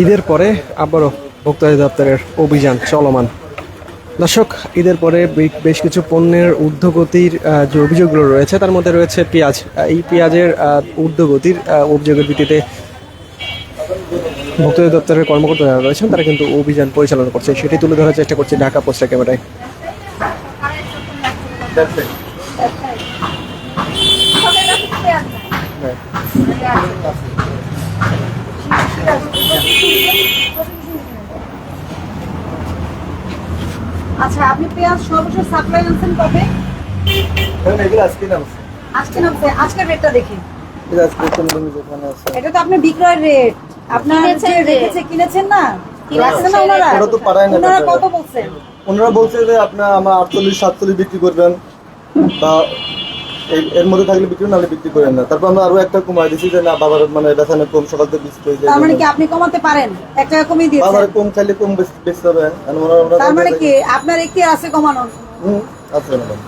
ঈদের পরে আবারও ভোক্তা অধিদপ্তরের অভিযান চলমান। দর্শক, ঈদের পরে বেশ কিছু পণ্যের ঊর্ধ্বগতির যে অভিযোগগুলো রয়েছে তার মধ্যে রয়েছে পেঁয়াজ। এই পেঁয়াজের ঊর্ধ্বগতির অভিযোগের ভিত্তিতে ভোক্তা অধিদপ্তরের কর্মকর্তা যারা রয়েছেন তারা কিন্তু অভিযান পরিচালনা করছে, সেটি তুলে ধরার চেষ্টা করছে ঢাকা পোস্টার ক্যামেরায়। আচ্ছা, আপনি পেঁয়াজ সর্বশেষ সাপ্লাই আনছেন কবে? আজকে নামছে। আজকের রেটটা দেখি। এটা তো আপনি বিক্রয় রেট, আপনার যে রেখেছে কিনেছেন না, রাখছেন না ওনারা? ওনারা কত বলছেন? ওনারা বলছে যে আপনার আমার 48-47 বিক্রি করবেন, তা এর মধ্যে থাকলে বিক্রি না হলে বিক্রি করেন না। তারপর আমরা আরো একটা কমাই দিছি যে না বাজার মানে বেচানো কম, সকাল থেকে বিক্রি হয়ে যায়। তার মানে কি আপনি কমাতে পারেন? 1 টাকা কমিয়ে দিয়েছেন। বাজারে কম খাইলে কম বেচতে হবে। তার মানে কি আপনার একটি আছে কমানোর? আছে ম্যাডাম।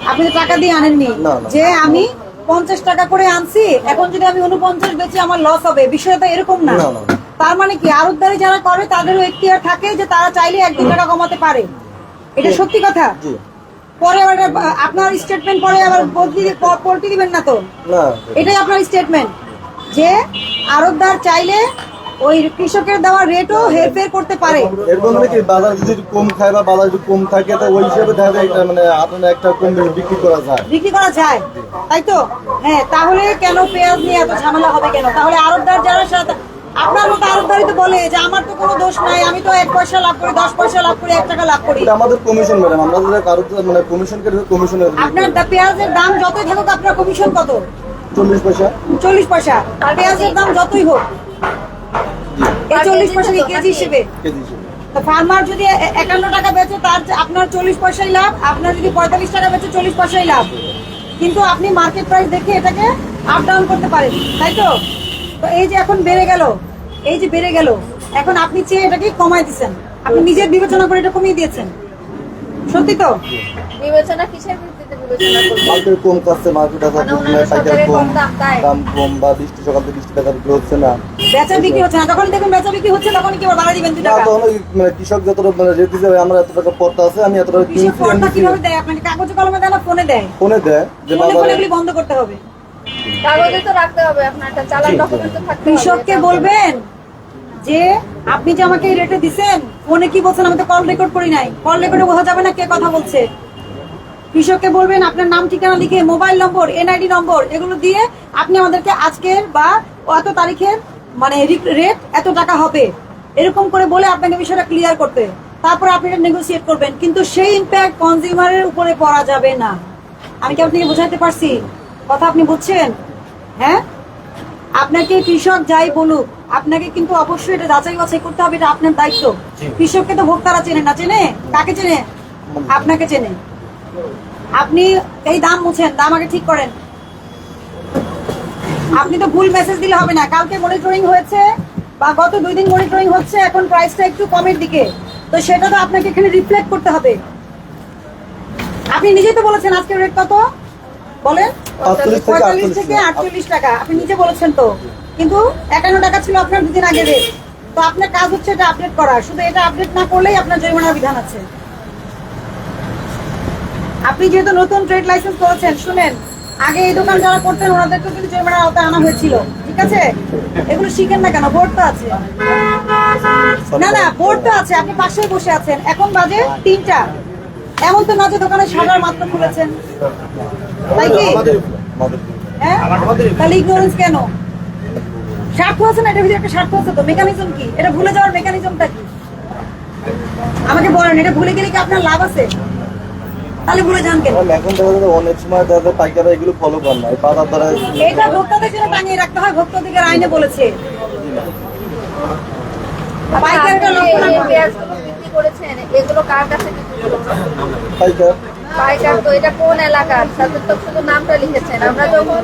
আপনি তো টাকা দিয়ে আনেননি যে আমি 50 টাকা করে আনছি, এখন যদি আমি 49 বেচি আমার লস হবে, বিষয়টা এরকম না। তার মানে কি আড়তদারি যারা করে তাদেরও এখতিয়ার থাকে যে তারা চাইলে 1-2 টাকা কমাতে পারে। এটা সত্যি কথা। পরে আবার আপনার স্টেটমেন্ট পরে আবার পল্টি দিবেন না তো? এটাই আপনার স্টেটমেন্ট যে আড়তদার চাইলে ওই কৃষকের দেওয়া রেটও হেরফের করতে পারে। এরকম নাকি বাজার যদি কম খায় বা বাজার যদি কম থাকে তো ওই হিসেবে দেখা যায় এটা মানে আপনার একটা কম বিক্রি করা যায়, তাই তো? হ্যাঁ, তাহলে কেন পেঁয়াজ নিয়ে এত ঝামেলা হবে কেন? তাহলে আড়তদার যারা আপনার মতো আড়তদারি তো বলে যে আমার তো কোনো দোষ নাই, আমি তো 1 পয়সা লাভ করি, 10 পয়সা লাভ করি, 1 টাকা লাভ করি। আমাদের কমিশন ম্যাডাম, আমরা যদি কারো মানে কমিশন করে কমিশন। আপনার পেঁয়াজের দাম যতই থাকুক আপনার কমিশন কত? 40 পয়সা। 40 পয়সা। পেঁয়াজের দাম যতই হোক এই 40 পয়সা কেজি হিসেবে। ফার্মার যদি 51 টাকা বেচে তার আপনার 40 পয়সাই লাভ, আপনার যদি 45 টাকা বেচে 40 পয়সাই লাভ। কিন্তু আপনি মার্কেট প্রাইস দেখে এটাকে আপ ডাউন করতে পারেন, তাই তো? তো এই যে এখন বেড়ে গেল, এখন আপনি চেয়ে এটাকে কমাই দিচ্ছেন, আপনি নিজের বিবেচনা করে এটা কমিয়ে দিয়েছেন, সত্যি তো? বিবেচনা কিসের ভিত্তিতে বিবেচনা করব? মার্কেট কম কাছে মার্কেট আছে, পাইকারি কম, দাম কম বা 20 সকাল থেকে 20 টাকা বিক্রি হচ্ছে না, বেচা বিক্রি হচ্ছে না। যখন দেখুন বেচা বিক্রি হচ্ছে তখন কি আবার বাড়া দিবেন 2 টাকা? তখন মানে কৃষক যত মানে রেট দিছে আমরা এত টাকা পড়তা আছে, আমি এত টাকা কৃষক পড়তা কিভাবে দেয়? আপনাকে কাগজে কলমে দেয় না ফোনে দেয়? ফোনে দেয় যে বাজারে এগুলি বন্ধ করতে হবে। কাগজে তো রাখতে হবে, আপনার একটা চালান ডকুমেন্ট তো থাকতে হবে। কৃষককে বলবেন যে আপনি যে আমাকে এই রেটে দিবেন, ফোনে কি বলছেন আমি তো কল রেকর্ড করি নাই, কল রেকর্ডে বোঝা যাবে না কে কথা বলছে। কৃষককে বলবেন আপনার নাম ঠিকানা লিখে মোবাইল নম্বর, এনআইডি নম্বর এগুলো দিয়ে আপনি আমাদেরকে আজকের বা এত তারিখের মানে রেট এত টাকা হবে এরকম করে বলে আপনাকে বিষয়টা ক্লিয়ার করতে, তারপর আপনি এটা নেগোসিয়েট করবেন। কিন্তু সেই ইম্প্যাক্ট কনজিউমারের উপরে পড়া যাবে না। আমি কি আপনাকে বোঝাতে পারছি? কথা আপনি বুঝছেন? হ্যাঁ, আপনাকে কৃষক যাই বলুক আপনাকে কিন্তু অবশ্যই এটা যাচাই বাছাই করতে হবে, এটা আপনার দায়িত্ব। কৃষককে তো ভোক্তারা চেনে না, চেনে কাকে চেনে? আপনাকে চেনে। আপনি এই দাম মুছেন, দাম আগে ঠিক করেন। আপনি তো ভুল মেসেজ দিলে হবে না। কালকে মনিটরিং হয়েছে বা গত 2 দিন মনিটরিং হচ্ছে, এখন প্রাইসটা একটু কমের দিকে, তো সেটা তো আপনাকে এখানে রিফ্লেক্ট করতে হবে। আপনি নিজেই তো বলেছেন আজকের রেট কত বলেন? 45 থেকে 48 টাকা আপনি নিজে বলেছেন তো, কিন্তু 51 টাকা ছিল আপনার 2 দিন আগে রেট। তো আপনার কাজ হচ্ছে এটা আপডেট করা, শুধু এটা আপডেট না করলেই আপনার জরিমানার বিধান আছে। আপনি যেহেতু নতুন ট্রেড লাইসেন্স করেছেন, শুনেন আগে এই দোকান যারা করতেন ওনাদেরকে কিন্তু জরিমানার আওতায় আনা হয়েছিল, ঠিক আছে? এগুলো শিখেন না কেন? বোর্ড তো আছে। না বোর্ড তো আছে, আপনি পাশেই বসে আছেন। এখন বাজে 3টা, এমন তো না যে দোকানে শাটার মাত্র খুলেছেন, তাই কি? হ্যাঁ, তাহলে ইগনোরেন্স কেন? স্বার্থ আছে না, এটার ভিতরে একটা স্বার্থ আছে তো। মেকানিজম কি? এটা ভুলে যাওয়ার মেকানিজমটা কি আমাকে বলেন। এটা ভুলে গেলে কি আপনার লাভ আছে? তাহলে ভুলে যান কেন? এখন দেখা যায় অনেক সময় দেখা যায় পাইকাররা এগুলো ফলো করে না, এই বাজার দ্বারা এটা ভোক্তাদের জন্য টাঙিয়ে রাখতে হয়, ভোক্তাদের আইনে বলেছে। পাইকারটা লক্ষ্য না করে বিক্রি করেছেন, এগুলো কার কাছে বিক্রি করেছেন? পাইকার তো এটা কোন এলাকার? সাথে তো শুধু নামটা লিখেছেন। আমরা যখন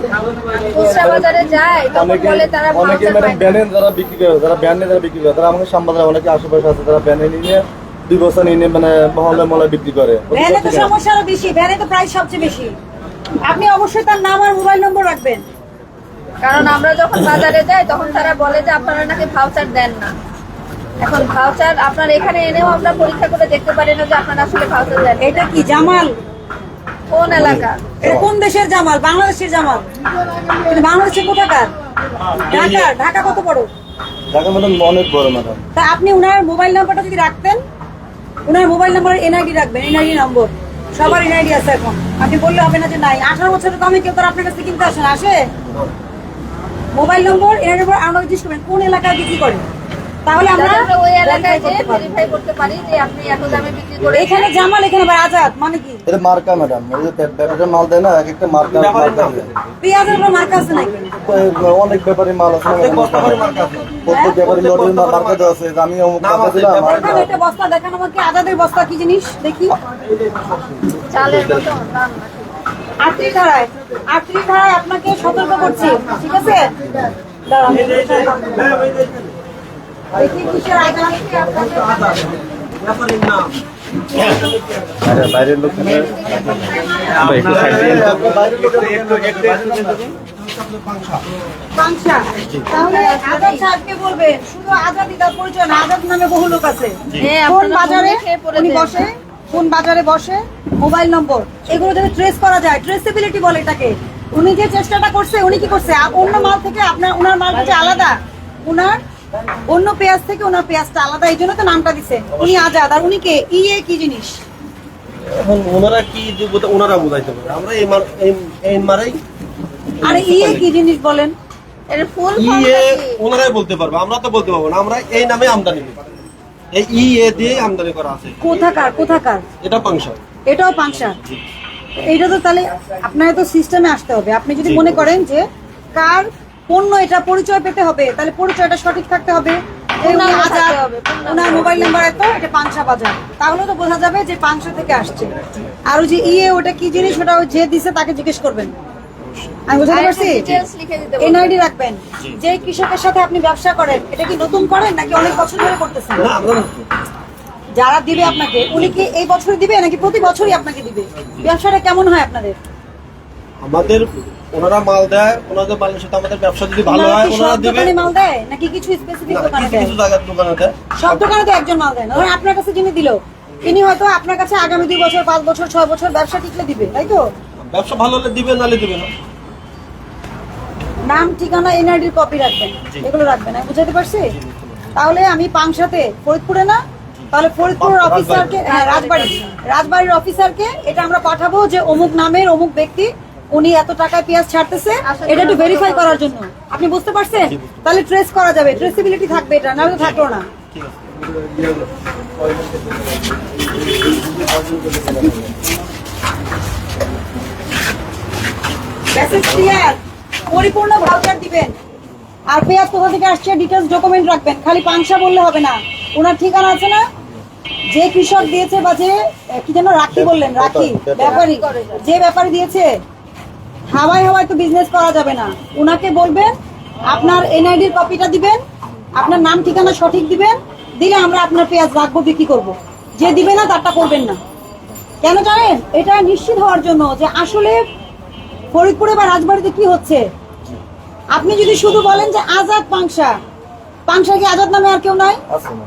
খুচরা বাজারে যাই তখন বলে তারা অনেকে ম্যাডাম ব্যানে যারা বিক্রি করে, যারা ব্যানে যারা বিক্রি করে, তারা আমাকে শ্যামবাজারে অনেকে আশেপাশে আছে তারা ব্যানে নিয়ে 2 বছর নিয়ে মানে মহলে বিক্রি করে। ভ্যানে তো সমস্যা আরো বেশি, ভ্যানে তো প্রাইস সবচেয়ে বেশি। আপনি অবশ্যই তার নাম আর মোবাইল নম্বর রাখবেন। কারণ আমরা যখন বাজারে যাই তখন তারা বলে যে আপনারা নাকি ভাউচার দেন না। এখন ভাউচার আপনার এখানে এনেও আমরা পরীক্ষা করে দেখতে পারি না যে আপনারা আসলে ভাউচার দেন। এটা কি জামাল? কোন এলাকা? এটা কোন দেশের জামাল? বাংলাদেশের জামাল। কিন্তু বাংলাদেশের কোথাকার? ঢাকা। ঢাকা কত বড়? ঢাকা ম্যাডাম অনেক বড় ম্যাডাম। তা আপনি উনার মোবাইল নাম্বারটা যদি রাখতেন, উনার মোবাইল নাম্বার এনআইডি রাখবেন, এনআইডি নম্বর। সবার এনআইডি আছে এখন, আপনি বললে হবে না যে নাই। 18 বছরের কমে কেউ তো আর আপনার কাছে কিনতে আসে না, আসে? মোবাইল নম্বর এনআইডি নম্বর আমরা জিজ্ঞেস করবেন কোন এলাকায় বিক্রি করে, তাহলে আমরা যাতে আমরা ওই এলাকায় যে verify করতে পারবো। ভেরিফাই করতে পারি যে আপনি এত দামে বিক্রি করে। এখানে জামাল, এখানে আবার আজাদ, মানে কি? এটা মার্কা ম্যাডাম, ওই যে ব্যাপারের মাল দেয় না, এক একটা মার্কা দেয়। পেঁয়াজের উপর মার্কা আছে নাকি? অনেক ব্যাপারে মাল আছে না, প্রত্যেক ব্যাপারে লটের মার্কা দেওয়া আছে, আমি অমুক টাকা দিলাম। এখানে একটা বস্তা দেখান আমাকে, আজাদের বস্তা কি জিনিস দেখি। চালের মতো দাম না। 38 ধারায় আপনাকে সতর্ক করছি, ঠিক আছে? দাঁড়ান। দেখি কিসের আজাদ। বাইরের লোক পাংশা। তাহলে আজাদ সাহেবকে বলবেন, শুধু আজাদই তার পরিচয় না, আজাদ নামে বহু লোক আছে। হ্যাঁ, কোন আপনারা বাজারে ফোনে খেয়ে পড়ে উনি দেন। বসে, কোন বাজারে বসে, মোবাইল নম্বর, এগুলো যাতে ট্রেস করা যায়, ট্রেসেবিলিটি বলে এটাকে। উনি যে চেষ্টাটা করছে, উনি কি করছে? অন্য মাল থেকে ওনার মাল হচ্ছে আলাদা, উনার অন্য পেঁয়াজ থেকে ওনার পেঁয়াজটা আলাদা, এই জন্য তো নামটা দিছে। উনি আজাদ, আর উনি কে? ইয়ে কি জিনিস? এখন ওনারা কি ওনারা বোঝাইতে পারে, আমরা এই মারাই আর ইয়ে কি জিনিস বলেন? এর ফুল ইয়ে ওনারাই বলতে পারবে, আমরা তো বলতে পারবো না। আমরা এই নামে আমদানি করি, এই ইয়ে দিয়ে আমদানি করা আছে। কোথাকার? এটা পাংশা। এটাও পাংশা। এইটা তো তাহলে আপনার তো সিস্টেমে আসতে হবে। আপনি যদি মনে করেন যে কার পণ্য এটা পরিচয় পেতে হবে, তাহলে পরিচয়টা সঠিক থাকতে হবে। এই উনি আজাদ, ওনার মোবাইল নাম্বার এত, এটা পাংশা বাজার, তাহলে তো বোঝা যাবে যে পাংশা থেকে আসছে। আর ওই যে ইয়ে ওটা কি জিনিস, ওটা যে দিছে তাকে জিজ্ঞেস করবেন। আমি বুঝতে পারছি। ডিটেইলস লিখে দিতে বলুন। এনআইডি রাখবেন। যে কৃষকের সাথে আপনি ব্যবসা করেন, এটা কি নতুন করেন নাকি অনেক বছর ধরে করতেছেন? না, আমরা যারা দিবে আপনাকে, উনি কি এই বছরই দিবে নাকি প্রতি বছরই আপনাকে দিবে? ব্যবসাটা কেমন হয় আপনাদের? আমাদের ওনারা মাল দেয়, ওনাদের মালের সাথে আমাদের ব্যবসা যদি ভালো ওনারা হয় কি ওনারা সব দিবে। দোকানে মাল দেয় নাকি কিছু স্পেসিফিক না, দোকানে কিছু দেয়? কিছু জায়গার দোকানে দেয়। সব দোকানে তো একজন মাল দেয় না। ধরেন আপনার কাছে যিনি দিল, তিনি হয়তো আপনার কাছে আগামী 2 বছর, 5 বছর, 6 বছর ব্যবসা টিকলে দিবে, তাই তো? ব্যবসা ভালো হলে দিবে, নালে দিবে না। নাম, ঠিকানা, এনআইডির কপি রাখবেন, এগুলো রাখবেন। আমি বুঝাতে পারছি? তাহলে আমি পাংশাতে, ফরিদপুরে না, তাহলে ফরিদপুরের অফিসারকে, হ্যাঁ রাজবাড়ির অফিসারকে এটা আমরা পাঠাবো যে অমুক নামের অমুক ব্যক্তি, উনি এত টাকায় পেঁয়াজ ছাড়তেছে, এটা একটু ভেরিফাই করার জন্য। আপনি বুঝতে পারছেন? তাহলে ট্রেস করা যাবে, ট্রেসিবিলিটি থাকবে, এটা নাহলে তো থাকলো না। মেসেজ ক্লিয়ার, পরিপূর্ণ ভাউচার দিবেন। আর পেঁয়াজ কোথা থেকে আসছে ডিটেলস ডকুমেন্ট রাখবেন, খালি পাংশা বললে হবে না। ওনার ঠিকানা আছে না, যে কৃষক দিয়েছে বা যে কি যেন রাখি বললেন, রাখি ব্যাপারী, যে ব্যাপারী দিয়েছে, হাওয়ায় তো বিজনেস করা যাবে না। উনাকে বলবেন আপনার এনআইডির কপিটা দিবেন, আপনার নাম ঠিকানা সঠিক দিবেন, দিলে আমরা আপনার পেঁয়াজ রাখবো, বিক্রি করব। যে দিবে না তারটা করবেন না। কেন জানেন? এটা নিশ্চিত হওয়ার জন্য যে আসলে ফরিদপুরে বা রাজবাড়িতে কি হচ্ছে। আপনি যদি শুধু বলেন যে আজাদ পাংশা, পাংশা কি আজাদ নামে আর কেউ নাই? আছে না,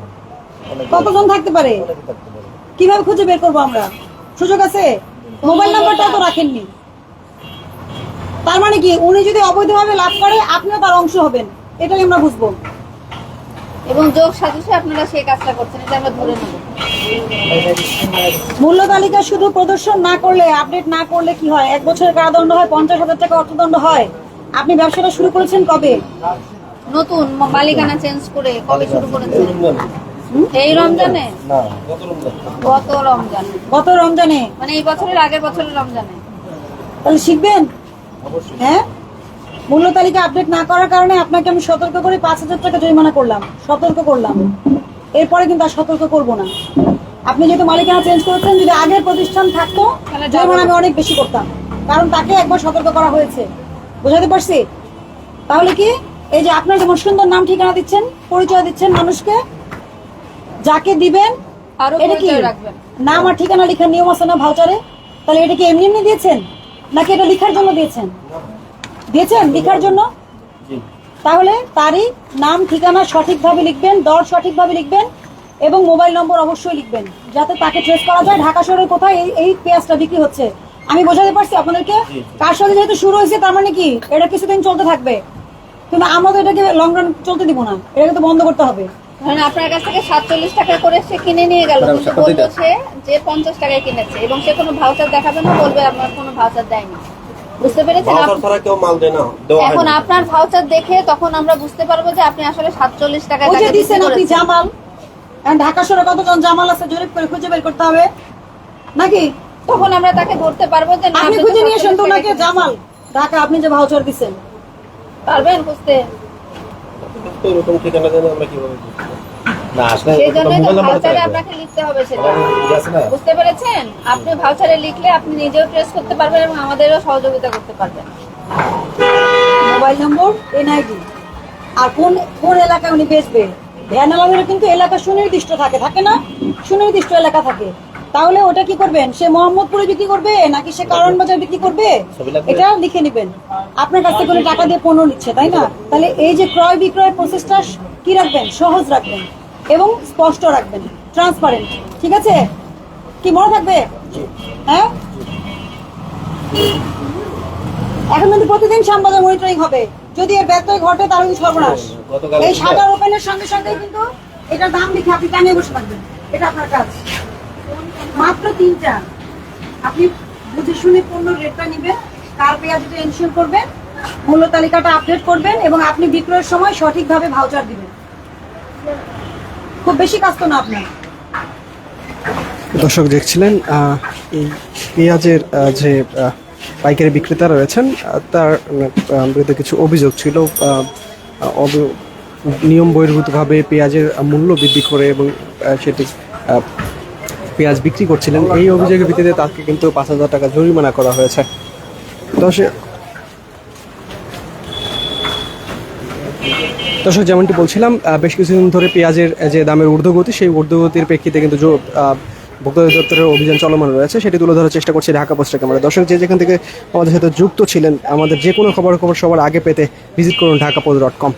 অনেক কতজন থাকতে পারে? অনেকে থাকতে পারে। কিভাবে খুঁজে বের করবো আমরা? সুযোগ আছে? মোবাইল নাম্বারটাও তো রাখেননি। তার মানে কি উনি যদি অবৈধভাবে লাভ করে, আপনিও তার অংশ হবেন, এটাই আমরা বুঝবো। এবং যোগ সাজসে আপনারা সেই কাজটা করছেন, এটা আমরা ধরে নেব। মূল্য তালিকা শুধু প্রদর্শন না করলে, আপডেট না করলে কি হয়? 1 বছরের কারাদণ্ড হয়, 50,000 টাকা অর্থদণ্ড হয়। আপনি ব্যবসাটা শুরু করেছেন কবে? নতুন মালিকানা চেঞ্জ করে কবে শুরু করেছেন? এই রমজানে? না, গত রমজানে, গত রমজানে। মানে এই বছরের আগের বছরের রমজানে। তাহলে শিখবেন। হ্যাঁ, মূল্য তালিকা আপডেট না করার কারণে আপনাকে আমি সতর্ক করে 5,000 টাকা জরিমানা করলাম, সতর্ক করলাম। এরপরে কিন্তু আর সতর্ক করব না। আপনি যেহেতু মালিকানা চেঞ্জ করেছেন, যদি আগের প্রতিষ্ঠান থাকতো জরিমানা আমি অনেক বেশি করতাম, কারণ তাকে একবার সতর্ক করা হয়েছে। বুঝাতে পারছি? তাহলে কি এই যে আপনার যেমন সুন্দর নাম ঠিকানা দিচ্ছেন, পরিচয় দিচ্ছেন মানুষকে, যাকে দিবেন আরো এটা কি পরিচয় রাখবেন। নাম আর ঠিকানা লেখার নিয়ম আছে না ভাউচারে? তাহলে এটা কি এমনি এমনি দিয়েছেন নাকি এটা লেখার জন্য দিয়েছেন? দিয়েছেন লেখার জন্য? জি। তাহলে তারিখ, নাম, ঠিকানা সঠিকভাবে লিখবেন, দর সঠিকভাবে লিখবেন এবং মোবাইল নম্বর অবশ্যই লিখবেন, যাতে তাকে ট্রেস করা যায় ঢাকা শহরের কোথায় এই পেঁয়াজটা বিক্রি হচ্ছে। আমি বোঝাতে পারছি আপনাদেরকে? কার সাথে যেহেতু শুরু হয়েছে তার মানে কি এটা কিছুদিন চলতে থাকবে, কিন্তু আমরা তো এটাকে লং রান চলতে দিব না, এটাকে তো বন্ধ করতে হবে। ধরেন আপনার কাছ থেকে 47 টাকা করে সে কিনে নিয়ে গেল, কিন্তু বললো সে যে 50 টাকায় কিনেছে এবং সে কোনো ভাউচার দেখাবে না, বলবে আমার কোনো ভাউচার দেয়নি। বুঝতে পেরেছেন? ভাউচার ছাড়া কেউ মাল দেয় না, দেওয়া হয় এখন না। আপনার ভাউচার দেখে তখন আমরা বুঝতে পারবো যে আপনি আসলে 47 টাকায় ওই যে তাকে দিচ্ছেন বিক্রি আপনি করেছেন। জামাল, এখন ঢাকা শহরে কতজন জামাল আছে জরিপ করে খুঁজে বের করতে হবে নাকি? তখন আমরা তাকে ধরতে পারবো যে না, আপনি আপনি তো খুঁজে নিয়ে 47 শুনতো নাকি টাকায় জামাল ঢাকা আপনি যে ভাউচার দিচ্ছেন? পারবেন বুঝতে? তো এরকম ঠিকানা জানি আমরা কিভাবে বুঝবো? না আসলে সেই জন্য মোবাইল নাম্বার ভাউচারে আপনাকে লিখতে হবে সেটা। আছে না বুঝতে পেরেছেন? আপনি ভাউচারে লিখলে আপনি নিজেও ট্রেস করতে পারবেন এবং আমাদেরও সহযোগিতা করতে পারবেন। মোবাইল নম্বর, এনআইডি, আর কোন কোন এলাকায় উনি বেচবে। ভ্যান আলাদার কিন্তু এলাকা সুনির্দিষ্ট থাকে না? সুনির্দিষ্ট এলাকা থাকে। তাহলে ওটা কি করবেন? সে মোহাম্মদপুরে বিক্রি করবে নাকি সে কারণ বাজার বিক্রি করবে, এটা লিখে নেবেন। আপনার কাছ থেকে কোনো টাকা দিয়ে পণ্য নিচ্ছে, তাই না? তাহলে এই যে ক্রয় বিক্রয়ের প্রসেসটা কি রাখবেন? সহজ রাখবেন এবং স্পষ্ট রাখবেন, ট্রান্সপারেন্ট। ঠিক আছে? কি মনে থাকবে? হ্যাঁ, এখন কিন্তু প্রতিদিন শ্যামবাজার মনিটরিং হবে। যদি এর ব্যত্যয় ঘটে তাহলে কিন্তু সর্বনাশ। গতকাল এই শাটার ওপেনের সঙ্গে সঙ্গে কিন্তু এটার দাম লিখে আপনি টানিয়ে বসে থাকবেন, এটা আপনার কাজ। মাত্র 3টা, আপনি বুঝে শুনে পণ্য রেটটা নেবেন, কার পেঁয়াজটা এনশিওর করবেন, মূল্য তালিকাটা আপডেট করবেন এবং আপনি বিক্রয়ের সময় সঠিকভাবে ভাউচার দিবেন। খুব বেশি কাজ তো না আপনার। দর্শক দেখছিলেন এই পেঁয়াজের যে পাইকারি বিক্রেতা রয়েছেন তার বিরুদ্ধে কিছু অভিযোগ ছিল। নিয়ম বহির্ভূতভাবে পেঁয়াজের মূল্য বৃদ্ধি করে এবং সেটি পেঁয়াজ বিক্রি করছিলেন। এই অভিযোগের ভিত্তিতে তাকে কিন্তু 5,000 টাকা জরিমানা করা হয়েছে। দর্শক যেমনটি বলছিলাম, বেশ কিছুদিন ধরে পেঁয়াজের যে দামের ঊর্ধ্বগতি, সেই ঊর্ধ্বগতির প্রেক্ষিতে কিন্তু ভোক্তা অধিদপ্তরের অভিযান চলমান রয়েছে, সেটি তুলে ধরার চেষ্টা করছি ঢাকা পোস্টের ক্যামেরা। দর্শক যে যেখান থেকে আমাদের সাথে যুক্ত ছিলেন, আমাদের যে কোনো খবর সবার আগে পেতে ভিজিট করুন ঢাকাপোস্ট.com।